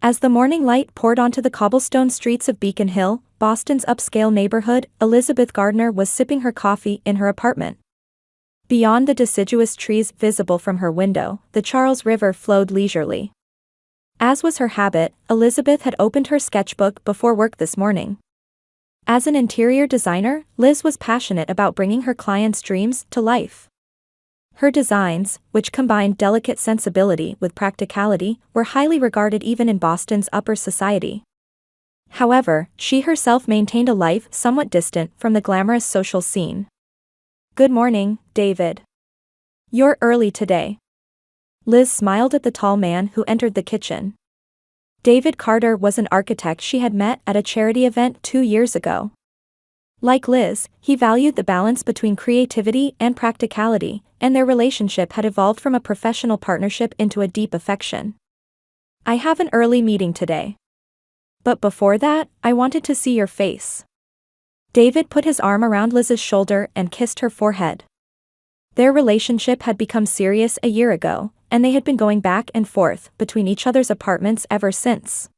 As the morning light poured onto the cobblestone streets of Beacon Hill, Boston's upscale neighborhood, Elizabeth Gardner was sipping her coffee in her apartment. Beyond the deciduous trees visible from her window, the Charles River flowed leisurely. As was her habit, Elizabeth had opened her sketchbook before work this morning. As an interior designer, Liz was passionate about bringing her clients' dreams to life. Her designs, which combined delicate sensibility with practicality, were highly regarded even in Boston's upper society. However, she herself maintained a life somewhat distant from the glamorous social scene. "Good morning, David. You're early today." Liz smiled at the tall man who entered the kitchen. David Carter was an architect she had met at a charity event 2 years ago. Like Liz, he valued the balance between creativity and practicality, and their relationship had evolved from a professional partnership into a deep affection. "I have an early meeting today. But before that, I wanted to see your face." David put his arm around Liz's shoulder and kissed her forehead. Their relationship had become serious a year ago, and they had been going back and forth between each other's apartments ever since.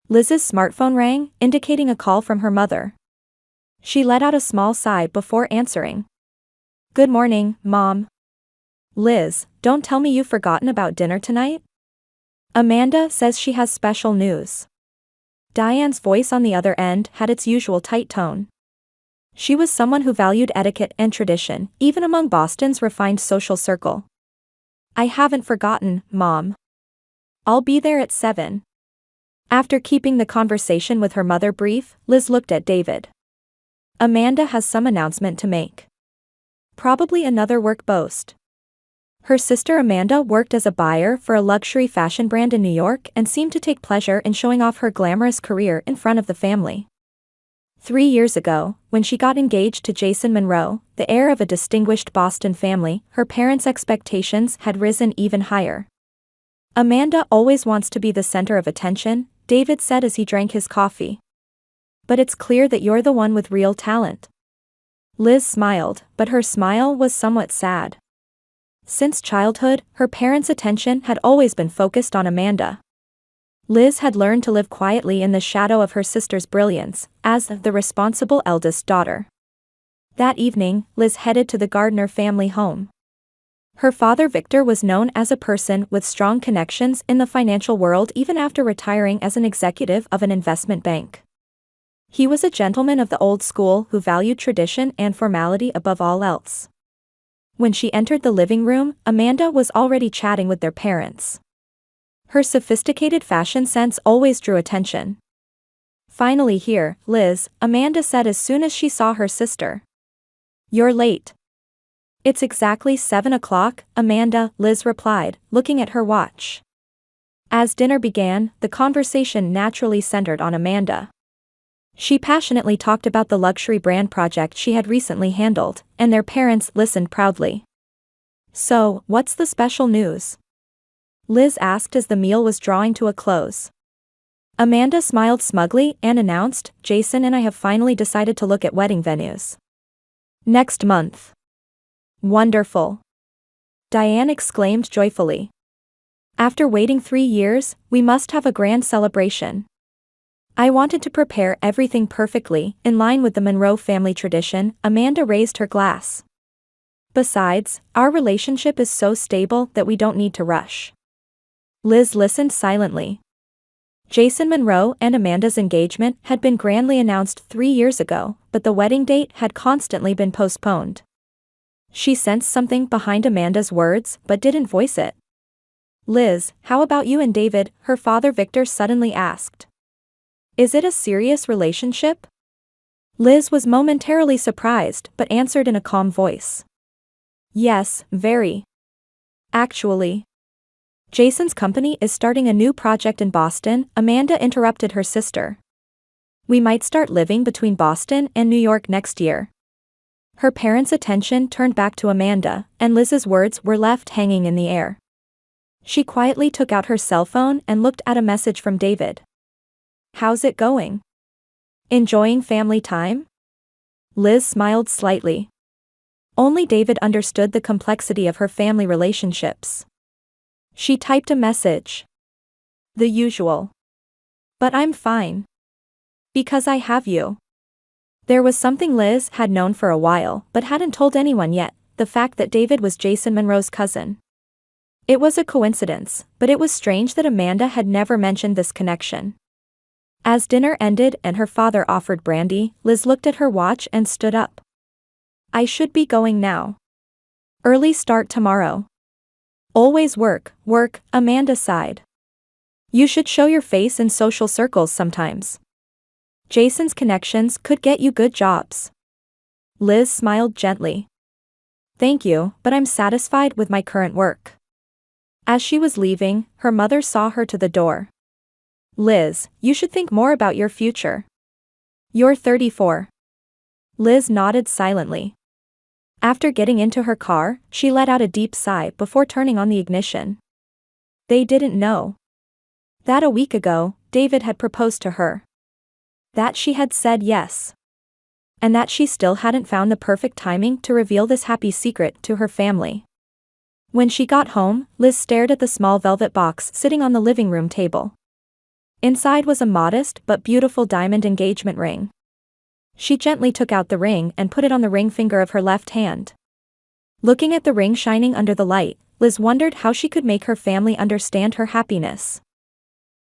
Liz's smartphone rang, indicating a call from her mother. She let out a small sigh before answering. "Good morning, Mom." "Liz, don't tell me you've forgotten about dinner tonight? Amanda says she has special news." Diane's voice on the other end had its usual tight tone. She was someone who valued etiquette and tradition, even among Boston's refined social circle. "I haven't forgotten, Mom. I'll be there at 7. After keeping the conversation with her mother brief, Liz looked at David. "Amanda has some announcement to make. Probably another work boast." Her sister Amanda worked as a buyer for a luxury fashion brand in New York and seemed to take pleasure in showing off her glamorous career in front of the family. 3 years ago, when she got engaged to Jason Monroe, the heir of a distinguished Boston family, her parents' expectations had risen even higher. "Amanda always wants to be the center of attention," David said as he drank his coffee. "But it's clear that you're the one with real talent." Liz smiled, but her smile was somewhat sad. Since childhood, her parents' attention had always been focused on Amanda. Liz had learned to live quietly in the shadow of her sister's brilliance, as the responsible eldest daughter. That evening, Liz headed to the Gardner family home. Her father Victor was known as a person with strong connections in the financial world even after retiring as an executive of an investment bank. He was a gentleman of the old school who valued tradition and formality above all else. When she entered the living room, Amanda was already chatting with their parents. Her sophisticated fashion sense always drew attention. "Finally here, Liz," Amanda said as soon as she saw her sister. "You're late." "It's exactly 7 o'clock, Amanda," Liz replied, looking at her watch. As dinner began, the conversation naturally centered on Amanda. She passionately talked about the luxury brand project she had recently handled, and their parents listened proudly. "So, what's the special news?" Liz asked as the meal was drawing to a close. Amanda smiled smugly and announced, "Jason and I have finally decided to look at wedding venues. Next month." "Wonderful!" Diane exclaimed joyfully. "After waiting 3 years, we must have a grand celebration. I wanted to prepare everything perfectly, in line with the Monroe family tradition." Amanda raised her glass. "Besides, our relationship is so stable that we don't need to rush." Liz listened silently. Jason Monroe and Amanda's engagement had been grandly announced 3 years ago, but the wedding date had constantly been postponed. She sensed something behind Amanda's words but didn't voice it. "Liz, how about you and David?" her father Victor suddenly asked. "Is it a serious relationship?" Liz was momentarily surprised but answered in a calm voice. "Yes, very. Actually, Jason's company is starting a new project in Boston," Amanda interrupted her sister. "We might start living between Boston and New York next year." Her parents' attention turned back to Amanda, and Liz's words were left hanging in the air. She quietly took out her cell phone and looked at a message from David. "How's it going? Enjoying family time?" Liz smiled slightly. Only David understood the complexity of her family relationships. She typed a message. "The usual. But I'm fine. Because I have you. There was something Liz had known for a while but hadn't told anyone yet, the fact that David was Jason Monroe's cousin. It was a coincidence, but it was strange that Amanda had never mentioned this connection. As dinner ended and her father offered brandy, Liz looked at her watch and stood up. I should be going now. Early start tomorrow. Always work, Amanda sighed. You should show your face in social circles sometimes. Jason's connections could get you good jobs. Liz smiled gently. Thank you, but I'm satisfied with my current work. As she was leaving, her mother saw her to the door. Liz, you should think more about your future. You're 34. Liz nodded silently. After getting into her car, she let out a deep sigh before turning on the ignition. They didn't know that a week ago, David had proposed to her. That she had said yes. And that she still hadn't found the perfect timing to reveal this happy secret to her family. When she got home, Liz stared at the small velvet box sitting on the living room table. Inside was a modest but beautiful diamond engagement ring. She gently took out the ring and put it on the ring finger of her left hand. Looking at the ring shining under the light, Liz wondered how she could make her family understand her happiness.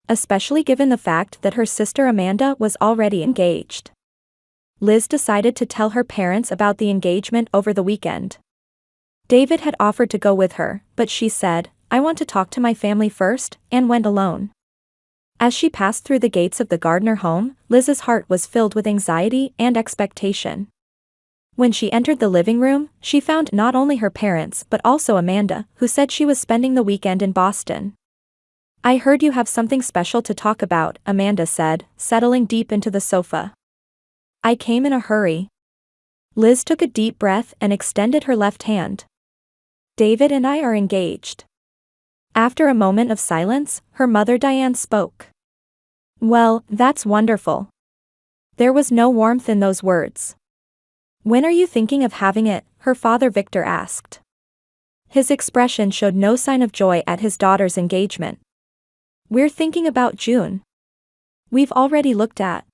Especially given the fact that her sister Amanda was already engaged. Liz decided to tell her parents about the engagement over the weekend. David had offered to go with her, but she said, I want to talk to my family first, and went alone. As she passed through the gates of the Gardner home, Liz's heart was filled with anxiety and expectation. When she entered the living room, she found not only her parents but also Amanda, who said she was spending the weekend in Boston. I heard you have something special to talk about, Amanda said, settling deep into the sofa. I came in a hurry. Liz took a deep breath and extended her left hand. David and I are engaged. After a moment of silence, her mother Diane spoke. Well, that's wonderful. There was no warmth in those words. When are you thinking of having it? Her father Victor asked. His expression showed no sign of joy at his daughter's engagement. We're thinking about June. We've already looked at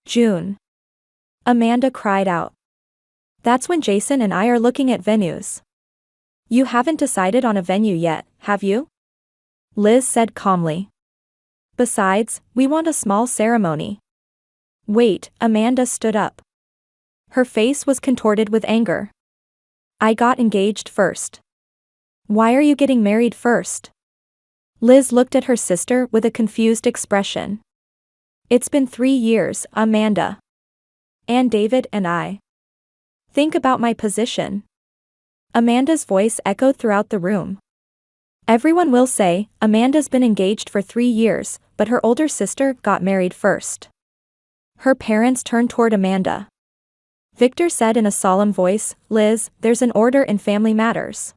June. Amanda cried out. That's when Jason and I are looking at venues. You haven't decided on a venue yet, have you? Liz said calmly. Besides, we want a small ceremony. Wait, Amanda stood up. Her face was contorted with anger. I got engaged first. Why are you getting married first? Liz looked at her sister with a confused expression. It's been 3 years, Amanda. And David and I. Think about my position. Amanda's voice echoed throughout the room. Everyone will say, Amanda's been engaged for 3 years, but her older sister got married first. Her parents turned toward Amanda. Victor said in a solemn voice, Liz, there's an order in family matters.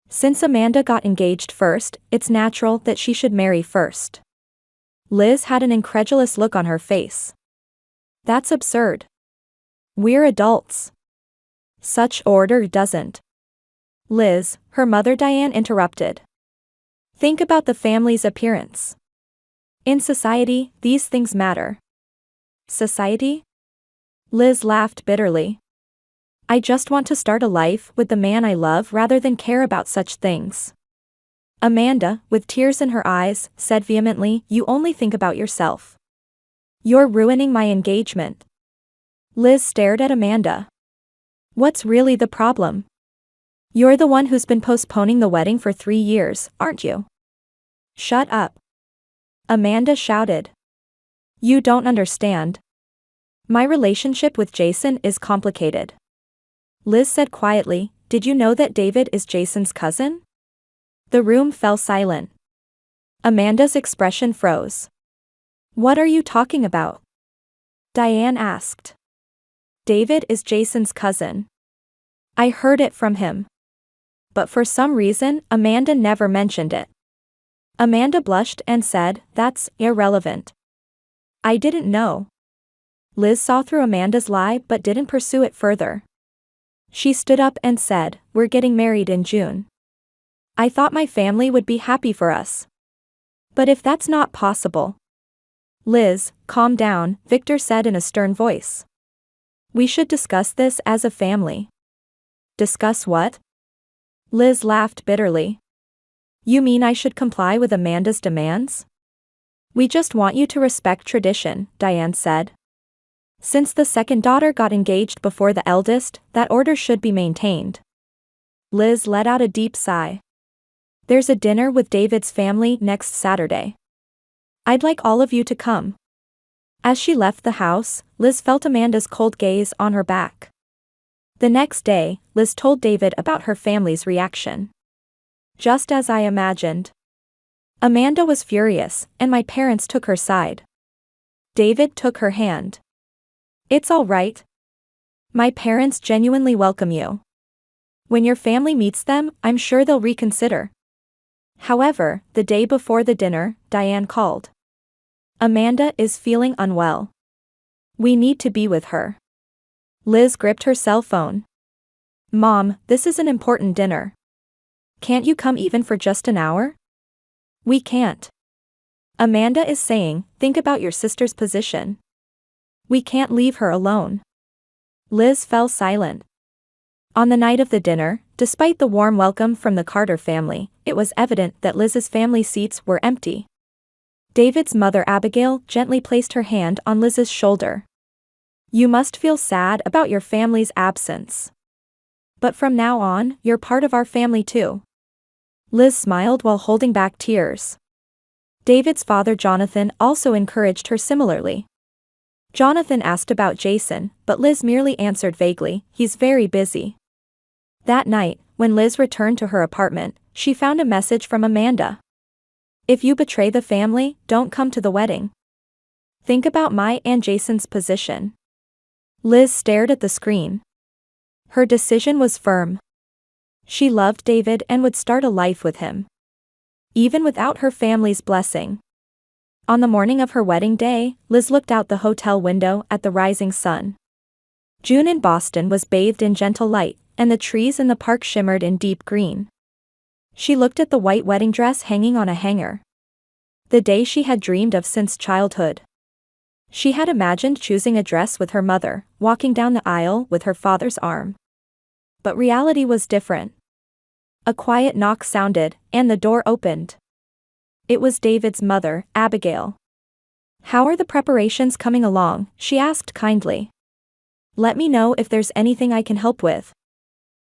Since Amanda got engaged first, it's natural that she should marry first. Liz had an incredulous look on her face. That's absurd. We're adults. Such order doesn't. Liz, her mother Diane interrupted. Think about the family's appearance. In society, these things matter. Society? Liz laughed bitterly. I just want to start a life with the man I love rather than care about such things. Amanda, with tears in her eyes, said vehemently, you only think about yourself. You're ruining my engagement. Liz stared at Amanda. What's really the problem? You're the one who's been postponing the wedding for 3 years, aren't you? Shut up. Amanda shouted. You don't understand. My relationship with Jason is complicated. Liz said quietly, did you know that David is Jason's cousin? The room fell silent. Amanda's expression froze. What are you talking about? Diane asked. David is Jason's cousin. I heard it from him. But for some reason, Amanda never mentioned it. Amanda blushed and said, that's irrelevant. I didn't know. Liz saw through Amanda's lie but didn't pursue it further. She stood up and said, we're getting married in June. I thought my family would be happy for us. But if that's not possible. Liz, calm down, Victor said in a stern voice. We should discuss this as a family. Discuss what? Liz laughed bitterly. You mean I should comply with Amanda's demands? We just want you to respect tradition, Diane said. Since the second daughter got engaged before the eldest, that order should be maintained. Liz let out a deep sigh. There's a dinner with David's family next Saturday. I'd like all of you to come. As she left the house, Liz felt Amanda's cold gaze on her back. The next day, Liz told David about her family's reaction. Just as I imagined. Amanda was furious, and my parents took her side. David took her hand. It's all right. My parents genuinely welcome you. When your family meets them, I'm sure they'll reconsider. However, the day before the dinner, Diane called. Amanda is feeling unwell. We need to be with her. Liz gripped her cell phone. Mom, this is an important dinner. Can't you come even for just an hour? We can't. Amanda is saying, think about your sister's position. We can't leave her alone. Liz fell silent. On the night of the dinner, despite the warm welcome from the Carter family, it was evident that Liz's family seats were empty. David's mother Abigail gently placed her hand on Liz's shoulder. You must feel sad about your family's absence. But from now on, you're part of our family too. Liz smiled while holding back tears. David's father Jonathan also encouraged her similarly. Jonathan asked about Jason, but Liz merely answered vaguely, he's very busy. That night, when Liz returned to her apartment, she found a message from Amanda. If you betray the family, don't come to the wedding. Think about my and Jason's position. Liz stared at the screen. Her decision was firm. She loved David and would start a life with him. Even without her family's blessing. On the morning of her wedding day, Liz looked out the hotel window at the rising sun. June in Boston was bathed in gentle light, and the trees in the park shimmered in deep green. She looked at the white wedding dress hanging on a hanger. The day she had dreamed of since childhood. She had imagined choosing a dress with her mother, walking down the aisle with her father's arm. But reality was different. A quiet knock sounded, and the door opened. It was David's mother, Abigail. How are the preparations coming along? She asked kindly. Let me know if there's anything I can help with.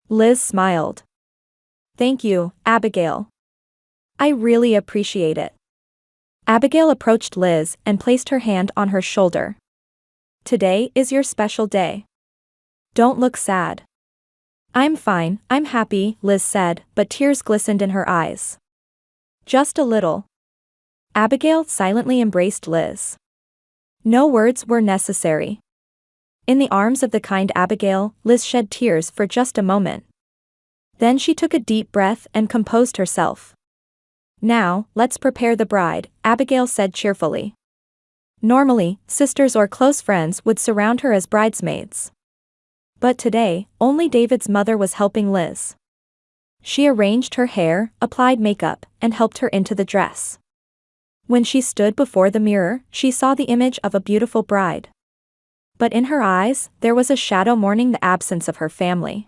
Liz smiled. Thank you, Abigail. I really appreciate it. Abigail approached Liz and placed her hand on her shoulder. Today is your special day. Don't look sad. I'm fine, I'm happy, Liz said, but tears glistened in her eyes. Just a little. Abigail silently embraced Liz. No words were necessary. In the arms of the kind Abigail, Liz shed tears for just a moment. Then she took a deep breath and composed herself. Now, let's prepare the bride, Abigail said cheerfully. Normally, sisters or close friends would surround her as bridesmaids. But today, only David's mother was helping Liz. She arranged her hair, applied makeup, and helped her into the dress. When she stood before the mirror, she saw the image of a beautiful bride. But in her eyes, there was a shadow mourning the absence of her family.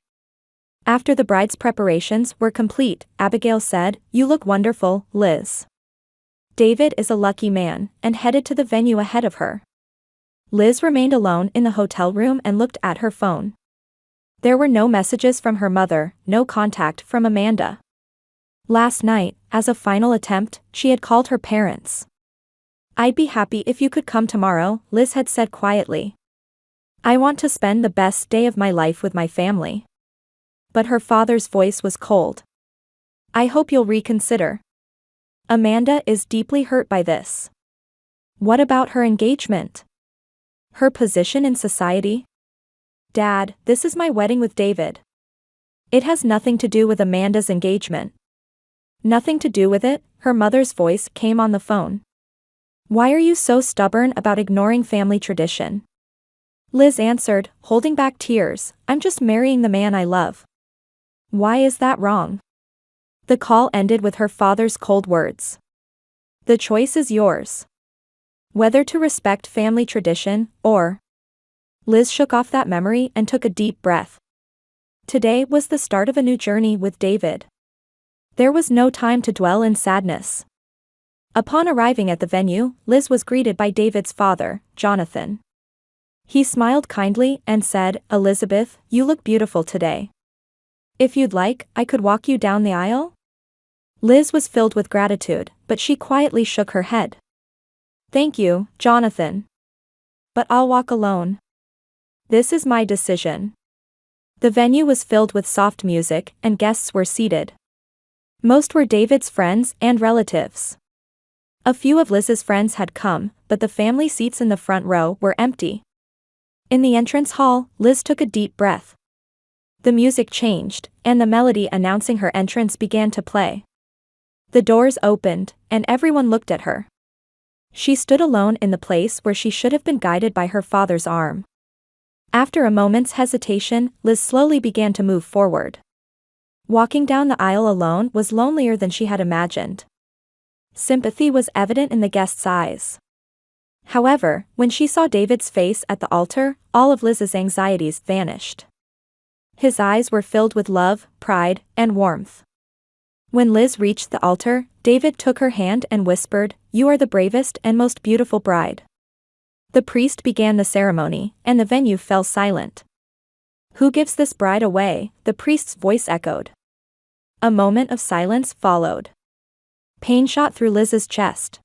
After the bride's preparations were complete, Abigail said, "You look wonderful, Liz." David is a lucky man, and headed to the venue ahead of her. Liz remained alone in the hotel room and looked at her phone. There were no messages from her mother, no contact from Amanda. Last night, as a final attempt, she had called her parents. I'd be happy if you could come tomorrow, Liz had said quietly. I want to spend the best day of my life with my family. But her father's voice was cold. I hope you'll reconsider. Amanda is deeply hurt by this. What about her engagement? Her position in society? Dad, this is my wedding with David. It has nothing to do with Amanda's engagement. Nothing to do with it, her mother's voice came on the phone. Why are you so stubborn about ignoring family tradition? Liz answered, holding back tears, I'm just marrying the man I love. Why is that wrong? The call ended with her father's cold words. The choice is yours. Whether to respect family tradition, or... Liz shook off that memory and took a deep breath. Today was the start of a new journey with David. There was no time to dwell in sadness. Upon arriving at the venue, Liz was greeted by David's father, Jonathan. He smiled kindly and said, "Elizabeth, you look beautiful today. If you'd like, I could walk you down the aisle?" Liz was filled with gratitude, but she quietly shook her head. "Thank you, Jonathan. But I'll walk alone. This is my decision." The venue was filled with soft music, and guests were seated. Most were David's friends and relatives. A few of Liz's friends had come, but the family seats in the front row were empty. In the entrance hall, Liz took a deep breath. The music changed, and the melody announcing her entrance began to play. The doors opened, and everyone looked at her. She stood alone in the place where she should have been guided by her father's arm. After a moment's hesitation, Liz slowly began to move forward. Walking down the aisle alone was lonelier than she had imagined. Sympathy was evident in the guests' eyes. However, when she saw David's face at the altar, all of Liz's anxieties vanished. His eyes were filled with love, pride, and warmth. When Liz reached the altar, David took her hand and whispered, "You are the bravest and most beautiful bride." The priest began the ceremony, and the venue fell silent. "Who gives this bride away?" the priest's voice echoed. A moment of silence followed. Pain shot through Liz's chest.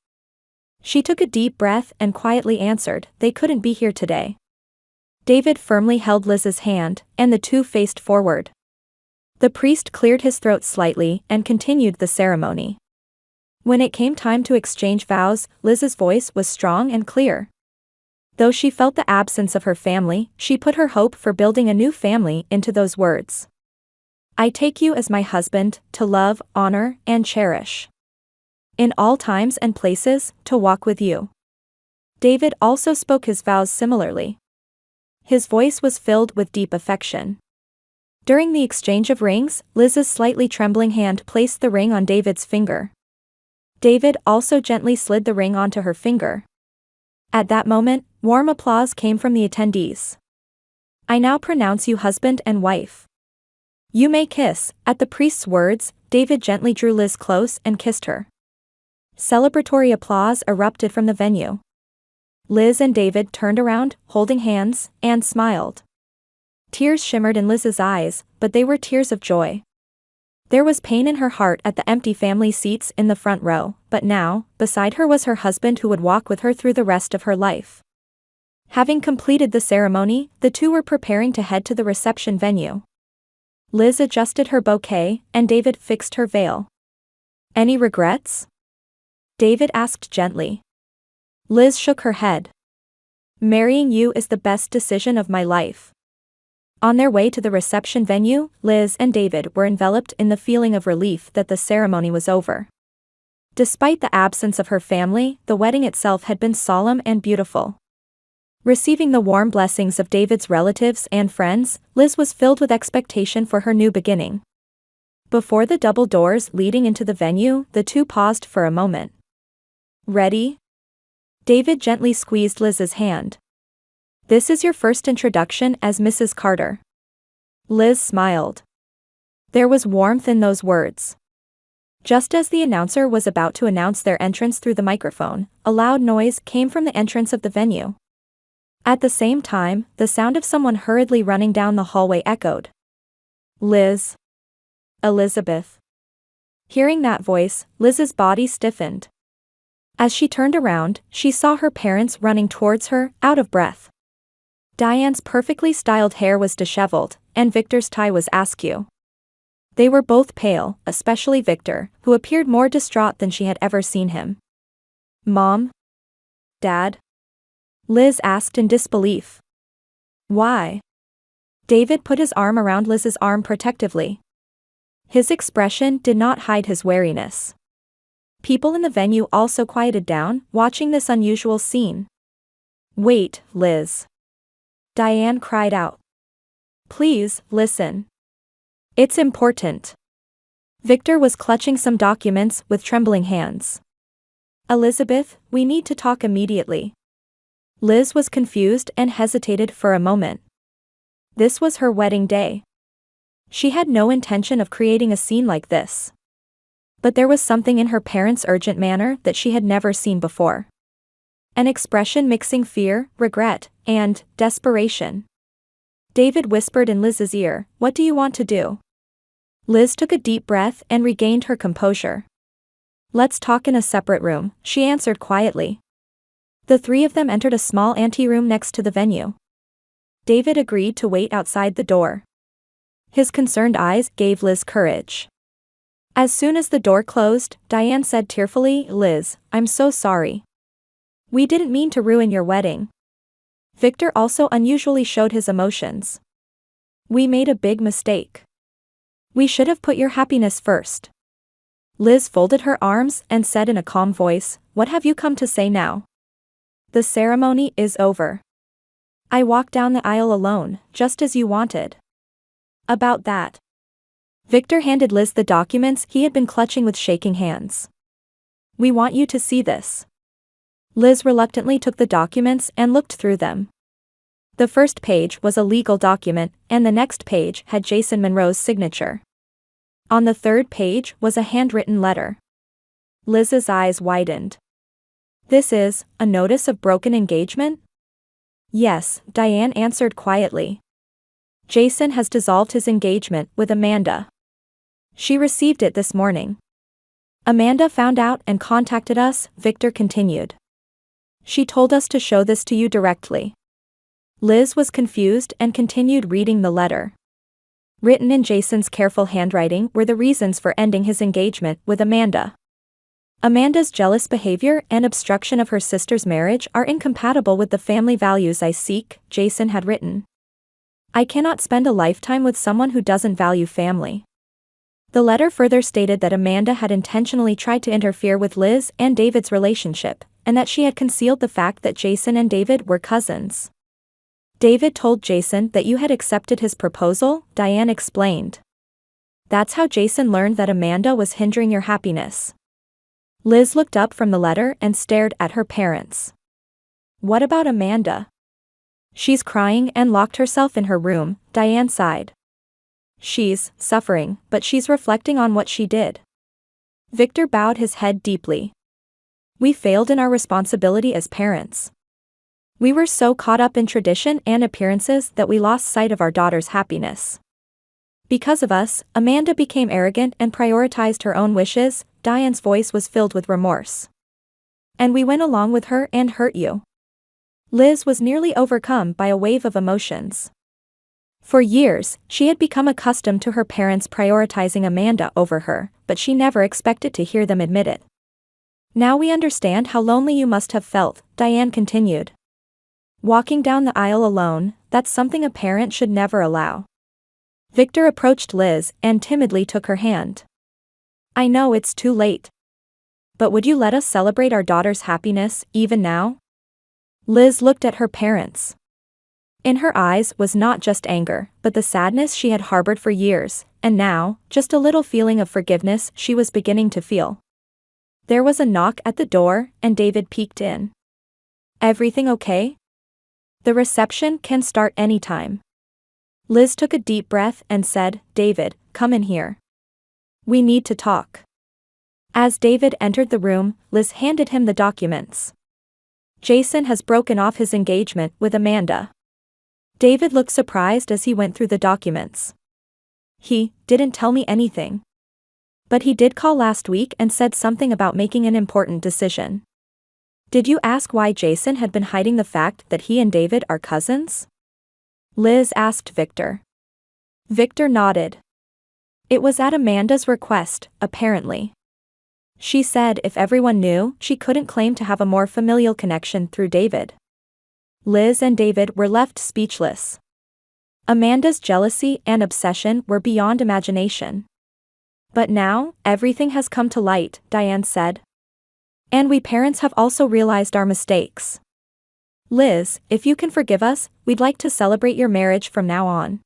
She took a deep breath and quietly answered, "They couldn't be here today." David firmly held Liz's hand, and the two faced forward. The priest cleared his throat slightly and continued the ceremony. When it came time to exchange vows, Liz's voice was strong and clear. Though she felt the absence of her family, she put her hope for building a new family into those words. "I take you as my husband, to love, honor, and cherish. In all times and places, to walk with you." David also spoke his vows similarly. His voice was filled with deep affection. During the exchange of rings, Liz's slightly trembling hand placed the ring on David's finger. David also gently slid the ring onto her finger. At that moment, warm applause came from the attendees. "I now pronounce you husband and wife. You may kiss." At the priest's words, David gently drew Liz close and kissed her. Celebratory applause erupted from the venue. Liz and David turned around, holding hands, and smiled. Tears shimmered in Liz's eyes, but they were tears of joy. There was pain in her heart at the empty family seats in the front row, but now, beside her was her husband who would walk with her through the rest of her life. Having completed the ceremony, the two were preparing to head to the reception venue. Liz adjusted her bouquet, and David fixed her veil. "Any regrets?" David asked gently. Liz shook her head. "Marrying you is the best decision of my life." On their way to the reception venue, Liz and David were enveloped in the feeling of relief that the ceremony was over. Despite the absence of her family, the wedding itself had been solemn and beautiful. Receiving the warm blessings of David's relatives and friends, Liz was filled with expectation for her new beginning. Before the double doors leading into the venue, the two paused for a moment. "Ready?" David gently squeezed Liz's hand. "This is your first introduction as Mrs. Carter." Liz smiled. There was warmth in those words. Just as the announcer was about to announce their entrance through the microphone, a loud noise came from the entrance of the venue. At the same time, the sound of someone hurriedly running down the hallway echoed. "Liz. Elizabeth." Hearing that voice, Liz's body stiffened. As she turned around, she saw her parents running towards her, out of breath. Diane's perfectly styled hair was disheveled, and Victor's tie was askew. They were both pale, especially Victor, who appeared more distraught than she had ever seen him. "Mom? Dad?" Liz asked in disbelief. "Why?" David put his arm around Liz's arm protectively. His expression did not hide his wariness. People in the venue also quieted down, watching this unusual scene. "Wait, Liz." Diane cried out. "Please, listen. It's important." Victor was clutching some documents with trembling hands. Elizabeth, we need to talk immediately. Liz was confused and hesitated for a moment. This was her wedding day. She had no intention of creating a scene like this. But there was something in her parents' urgent manner that she had never seen before. An expression mixing fear, regret, and desperation. David whispered in Liz's ear, "What do you want to do?" Liz took a deep breath and regained her composure. "Let's talk in a separate room," she answered quietly. The three of them entered a small anteroom next to the venue. David agreed to wait outside the door. His concerned eyes gave Liz courage. As soon as the door closed, Diane said tearfully, "Liz, I'm so sorry. We didn't mean to ruin your wedding." Victor also unusually showed his emotions. "We made a big mistake. We should have put your happiness first." Liz folded her arms and said in a calm voice, "What have you come to say now? The ceremony is over. I walked down the aisle alone, just as you wanted." "About that." Victor handed Liz the documents he had been clutching with shaking hands. "We want you to see this." Liz reluctantly took the documents and looked through them. The first page was a legal document, and the next page had Jason Monroe's signature. On the third page was a handwritten letter. Liz's eyes widened. "This is a notice of broken engagement?" "Yes," Diane answered quietly. "Jason has dissolved his engagement with Amanda. She received it this morning. Amanda found out and contacted us," Victor continued. "She told us to show this to you directly." Liz was confused and continued reading the letter. Written in Jason's careful handwriting were the reasons for ending his engagement with Amanda. "Amanda's jealous behavior and obstruction of her sister's marriage are incompatible with the family values I seek," Jason had written. "I cannot spend a lifetime with someone who doesn't value family." The letter further stated that Amanda had intentionally tried to interfere with Liz and David's relationship, and that she had concealed the fact that Jason and David were cousins. "David told Jason that you had accepted his proposal," Diane explained. "That's how Jason learned that Amanda was hindering your happiness." Liz looked up from the letter and stared at her parents. "What about Amanda?" "She's crying and locked herself in her room," Diane sighed. "She's suffering, but she's reflecting on what she did." Victor bowed his head deeply. "We failed in our responsibility as parents. We were so caught up in tradition and appearances that we lost sight of our daughter's happiness. Because of us, Amanda became arrogant and prioritized her own wishes." Diane's voice was filled with remorse. "And we went along with her and hurt you." Liz was nearly overcome by a wave of emotions. For years, she had become accustomed to her parents prioritizing Amanda over her, but she never expected to hear them admit it. "Now we understand how lonely you must have felt," Diane continued. "Walking down the aisle alone, that's something a parent should never allow." Victor approached Liz and timidly took her hand. "I know it's too late. But would you let us celebrate our daughter's happiness, even now?" Liz looked at her parents. In her eyes was not just anger, but the sadness she had harbored for years, and now, just a little feeling of forgiveness she was beginning to feel. There was a knock at the door, and David peeked in. "Everything okay? The reception can start anytime." Liz took a deep breath and said, "David, come in here. We need to talk." As David entered the room, Liz handed him the documents. "Jason has broken off his engagement with Amanda." David looked surprised as he went through the documents. "He didn't tell me anything. But he did call last week and said something about making an important decision." "Did you ask why Jason had been hiding the fact that he and David are cousins?" Liz asked Victor. Victor nodded. "It was at Amanda's request, apparently. She said if everyone knew, she couldn't claim to have a more familial connection through David." Liz and David were left speechless. Amanda's jealousy and obsession were beyond imagination. "But now, everything has come to light," Diane said. "And we parents have also realized our mistakes. Liz, if you can forgive us, we'd like to celebrate your marriage from now on."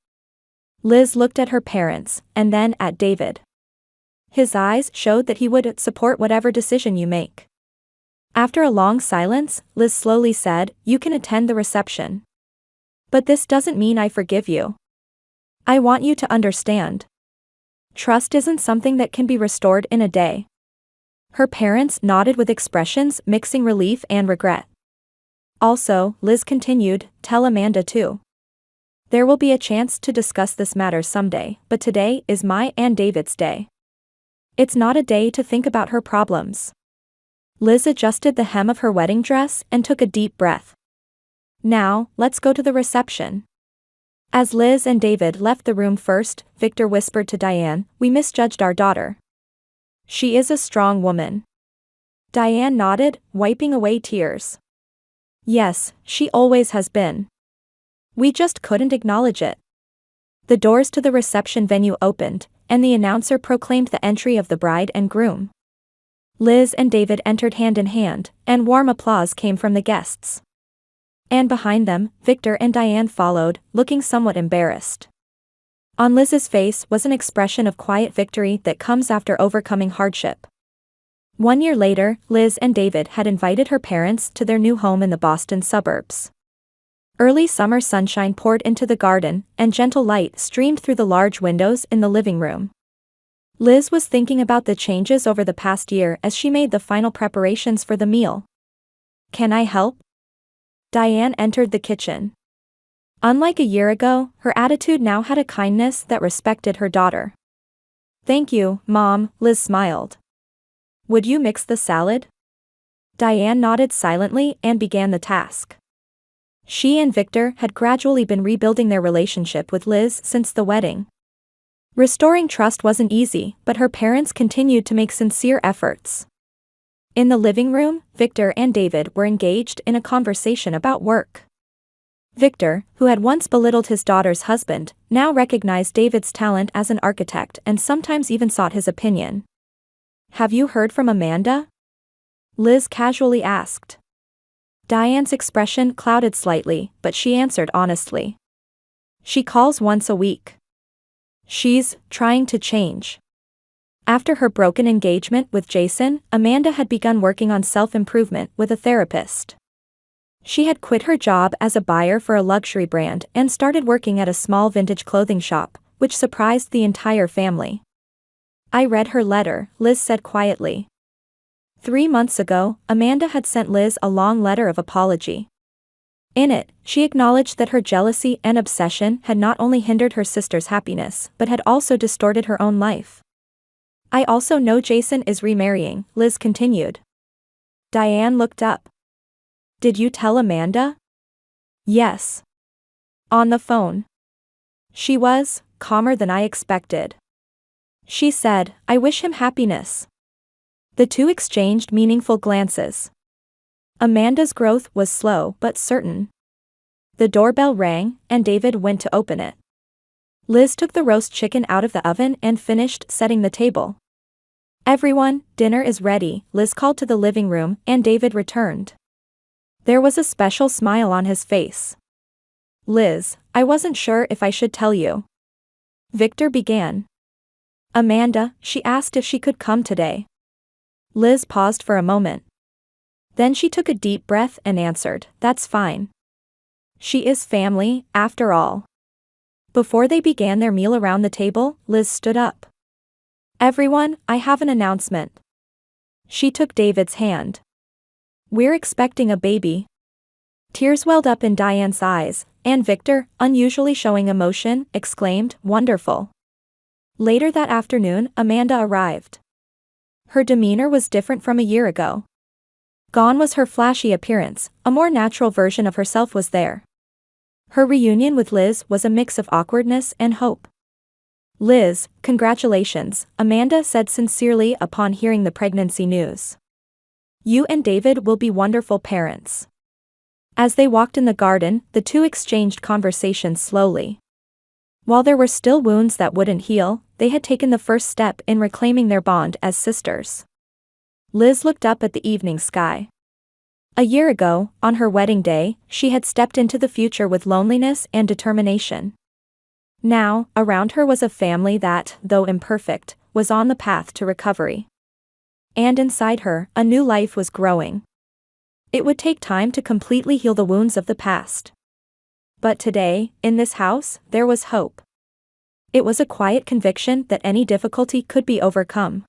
Liz looked at her parents, and then at David. His eyes showed that he would support whatever decision you make. After a long silence, Liz slowly said, "You can attend the reception. But this doesn't mean I forgive you. I want you to understand. Trust isn't something that can be restored in a day." Her parents nodded with expressions mixing relief and regret. "Also," Liz continued, "tell Amanda too. There will be a chance to discuss this matter someday, but today is my and David's day. It's not a day to think about her problems." Liz adjusted the hem of her wedding dress and took a deep breath. "Now, let's go to the reception." As Liz and David left the room first, Victor whispered to Diane, "We misjudged our daughter. She is a strong woman." Diane nodded, wiping away tears. "Yes, she always has been. We just couldn't acknowledge it." The doors to the reception venue opened, and the announcer proclaimed the entry of the bride and groom. Liz and David entered hand in hand, and warm applause came from the guests. And behind them, Victor and Diane followed, looking somewhat embarrassed. On Liz's face was an expression of quiet victory that comes after overcoming hardship. 1 year later, Liz and David had invited her parents to their new home in the Boston suburbs. Early summer sunshine poured into the garden, and gentle light streamed through the large windows in the living room. Liz was thinking about the changes over the past year as she made the final preparations for the meal. "Can I help?" Diane entered the kitchen. Unlike a year ago, her attitude now had a kindness that respected her daughter. "Thank you, Mom," Liz smiled. "Would you mix the salad?" Diane nodded silently and began the task. She and Victor had gradually been rebuilding their relationship with Liz since the wedding. Restoring trust wasn't easy, but her parents continued to make sincere efforts. In the living room, Victor and David were engaged in a conversation about work. Victor, who had once belittled his daughter's husband, now recognized David's talent as an architect and sometimes even sought his opinion. "Have you heard from Amanda?" Liz casually asked. Diane's expression clouded slightly, but she answered honestly. "She calls once a week. She's trying to change." After her broken engagement with Jason, Amanda had begun working on self-improvement with a therapist. She had quit her job as a buyer for a luxury brand and started working at a small vintage clothing shop, which surprised the entire family. "I read her letter," Liz said quietly. 3 months ago, Amanda had sent Liz a long letter of apology. In it, she acknowledged that her jealousy and obsession had not only hindered her sister's happiness but had also distorted her own life. "I also know Jason is remarrying," Liz continued. Diane looked up. "Did you tell Amanda?" "Yes. On the phone. She was calmer than I expected. She said, 'I wish him happiness.'" The two exchanged meaningful glances. Amanda's growth was slow but certain. The doorbell rang, and David went to open it. Liz took the roast chicken out of the oven and finished setting the table. "Everyone, dinner is ready," Liz called to the living room, and David returned. There was a special smile on his face. "Liz, I wasn't sure if I should tell you." Victor began. "Amanda, she asked if she could come today." Liz paused for a moment. Then she took a deep breath and answered, "That's fine. She is family, after all." Before they began their meal around the table, Liz stood up. "Everyone, I have an announcement." She took David's hand. "We're expecting a baby." Tears welled up in Diane's eyes, and Victor, unusually showing emotion, exclaimed, "Wonderful." Later that afternoon, Amanda arrived. Her demeanor was different from a year ago. Gone was her flashy appearance, a more natural version of herself was there. Her reunion with Liz was a mix of awkwardness and hope. "Liz, congratulations," Amanda said sincerely upon hearing the pregnancy news. "You and David will be wonderful parents." As they walked in the garden, the two exchanged conversations slowly. While there were still wounds that wouldn't heal, they had taken the first step in reclaiming their bond as sisters. Liz looked up at the evening sky. A year ago, on her wedding day, she had stepped into the future with loneliness and determination. Now, around her was a family that, though imperfect, was on the path to recovery. And inside her, a new life was growing. It would take time to completely heal the wounds of the past. But today, in this house, there was hope. It was a quiet conviction that any difficulty could be overcome.